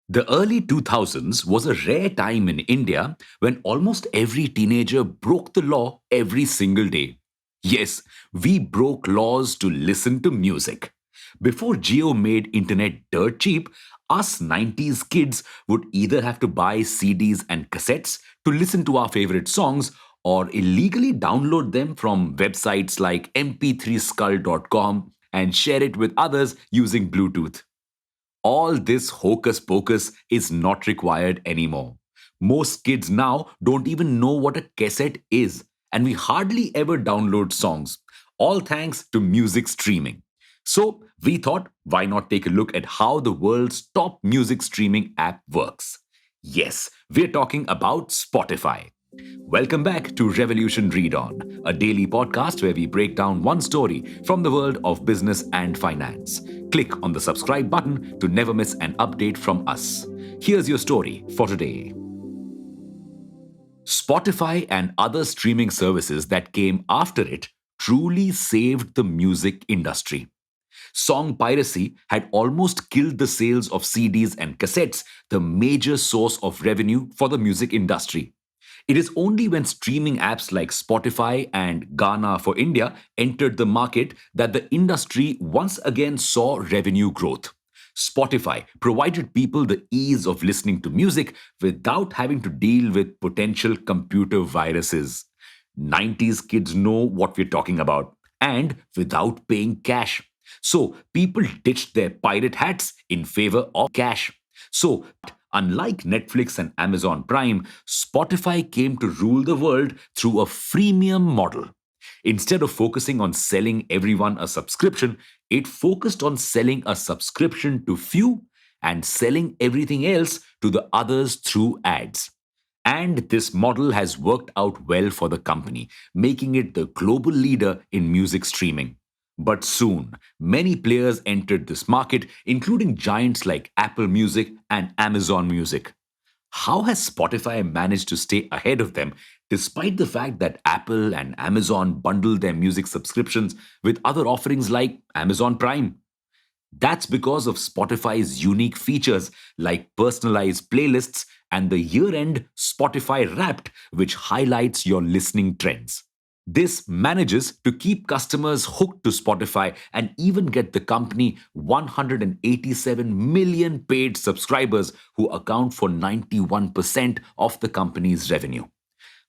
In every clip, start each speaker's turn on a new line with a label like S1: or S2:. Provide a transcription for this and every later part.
S1: The early 2000s was a rare time in India when almost every teenager broke the law every single day. Yes, we broke laws to listen to music. Before Geo made internet dirt cheap, us 90s kids would either have to buy CDs and cassettes to listen to our favorite songs or illegally download them from websites like mp3skull.com and share it with others using Bluetooth. All this hocus pocus is not required anymore. Most kids now don't even know what a cassette is, and we hardly ever download songs, all thanks to music streaming. So, we thought, why not take a look at how the world's top music streaming app works? Yes, we're talking about Spotify. Welcome back to Revolution Read On, a daily podcast where we break down one story from the world of business and finance. Click on the subscribe button to never miss an update from us. Here's your story for today. Spotify and other streaming services that came after it truly saved the music industry. Song piracy had almost killed the sales of CDs and cassettes, the major source of revenue for the music industry. It is only when streaming apps like Spotify and Ghana for India entered the market that the industry once again saw revenue growth. Spotify provided people the ease of listening to music without having to deal with potential computer viruses. 90s kids know what we're talking about, and without paying cash. So people ditched their pirate hats in favor of cash. So, unlike Netflix and Amazon Prime, Spotify came to rule the world through a freemium model. Instead of focusing on selling everyone a subscription, it focused on selling a subscription to few and selling everything else to the others through ads. And this model has worked out well for the company, making it the global leader in music streaming. But soon, many players entered this market, including giants like Apple Music and Amazon Music. How has Spotify managed to stay ahead of them despite the fact that Apple and Amazon bundle their music subscriptions with other offerings like Amazon Prime? That's because of Spotify's unique features like personalized playlists and the year end Spotify Wrapped, which highlights your listening trends. This manages to keep customers hooked to Spotify and even get the company 187 million paid subscribers who account for 91% of the company's revenue.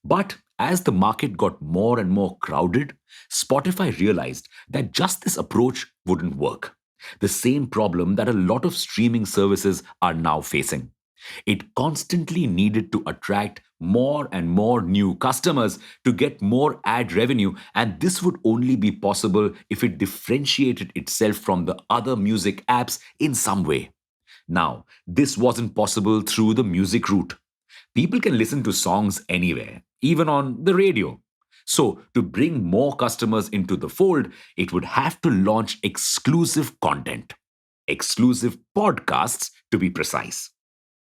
S1: But as the market got more and more crowded, Spotify realized that just this approach wouldn't work. The same problem that a lot of streaming services are now facing. It constantly needed to attract more and more new customers to get more ad revenue, and this would only be possible if it differentiated itself from the other music apps in some way. Now, this wasn't possible through the music route. People can listen to songs anywhere, even on the radio. So, to bring more customers into the fold, it would have to launch exclusive content, exclusive podcasts to be precise.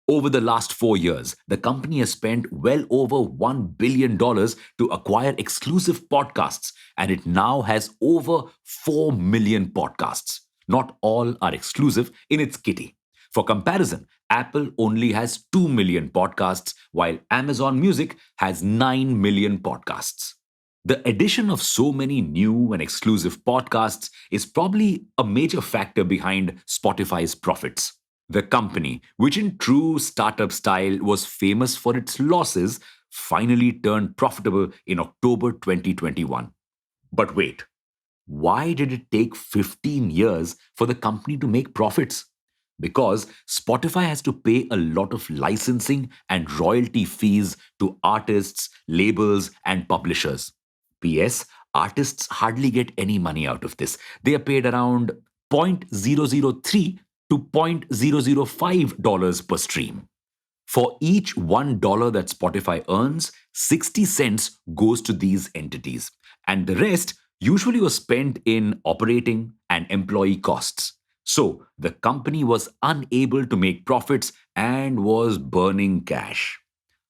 S1: Over the last 4 years, the company has spent well over $1 billion to acquire exclusive podcasts, and it now has over 4 million podcasts. Not all are exclusive in its kitty. For comparison, Apple only has 2 million podcasts, while Amazon Music has 9 million podcasts. The addition of so many new and exclusive podcasts is probably a major factor behind Spotify's profits. The company, which in true startup style was famous for its losses, finally turned profitable in October 2021. But wait, why did it take 15 years for the company to make profits? Because Spotify has to pay a lot of licensing and royalty fees to artists, labels, and publishers. P.S. Artists hardly get any money out of this. They are paid around 0.003 to $0.005 per stream. For each $1 that Spotify earns, 60 cents goes to these entities, and the rest usually was spent in operating and employee costs. So the company was unable to make profits and was burning cash.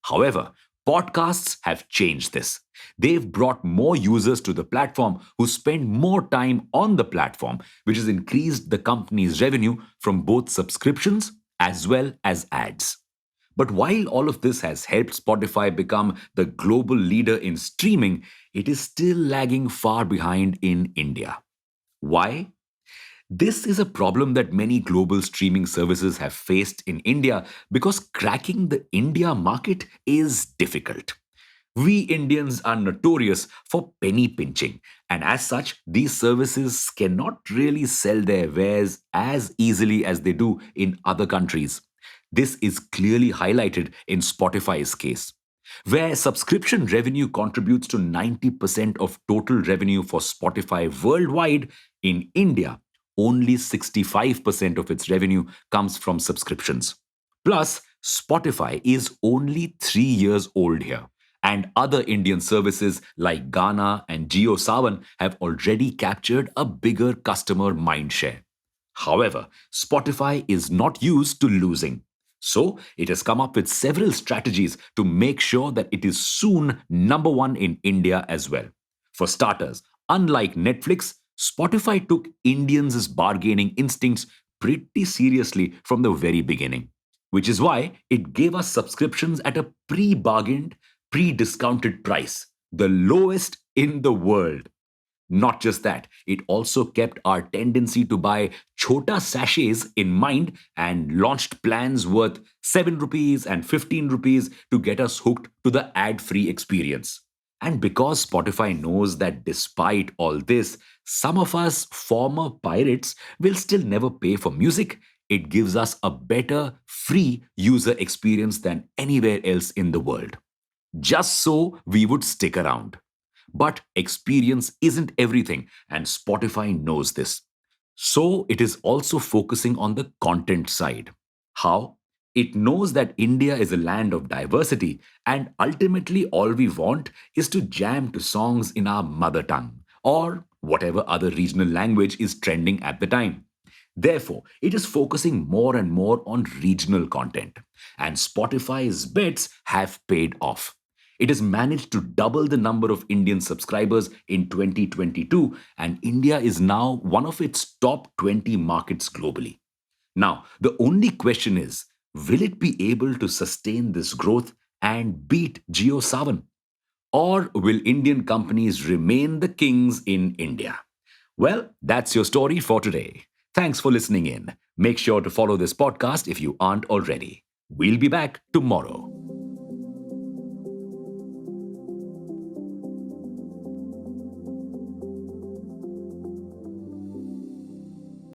S1: However, podcasts have changed this. They've brought more users to the platform who spend more time on the platform, which has increased the company's revenue from both subscriptions as well as ads. But while all of this has helped Spotify become the global leader in streaming, it is still lagging far behind in India. Why? This is a problem that many global streaming services have faced in India because cracking the India market is difficult. We Indians are notorious for penny pinching, and as such, these services cannot really sell their wares as easily as they do in other countries. This is clearly highlighted in Spotify's case, where subscription revenue contributes to 90% of total revenue for Spotify worldwide. In India, only 65% of its revenue comes from subscriptions. Plus, Spotify is only 3 years old here, and other Indian services like Ghana and JioSavan have already captured a bigger customer mindshare. However, Spotify is not used to losing. So, it has come up with several strategies to make sure that it is soon number one in India as well. For starters, unlike Netflix, Spotify took Indians' bargaining instincts pretty seriously from the very beginning, which is why it gave us subscriptions at a pre bargained, pre discounted price, the lowest in the world. Not just that, it also kept our tendency to buy chota sachets in mind and launched plans worth 7 rupees and 15 rupees to get us hooked to the ad free experience. And because Spotify knows that despite all this, some of us former pirates will still never pay for music, it gives us a better free user experience than anywhere else in the world. Just so we would stick around. But experience isn't everything, and Spotify knows this. So it is also focusing on the content side. How? It knows that India is a land of diversity, and ultimately, all we want is to jam to songs in our mother tongue or whatever other regional language is trending at the time. Therefore, it is focusing more and more on regional content, and Spotify's bets have paid off. It has managed to double the number of Indian subscribers in 2022, and India is now one of its top 20 markets globally. Now, the only question is, will it be able to sustain this growth and beat JioSavan? Or will Indian companies remain the kings in India? Well, that's your story for today. Thanks for listening in. Make sure to follow this podcast if you aren't already. We'll be back tomorrow.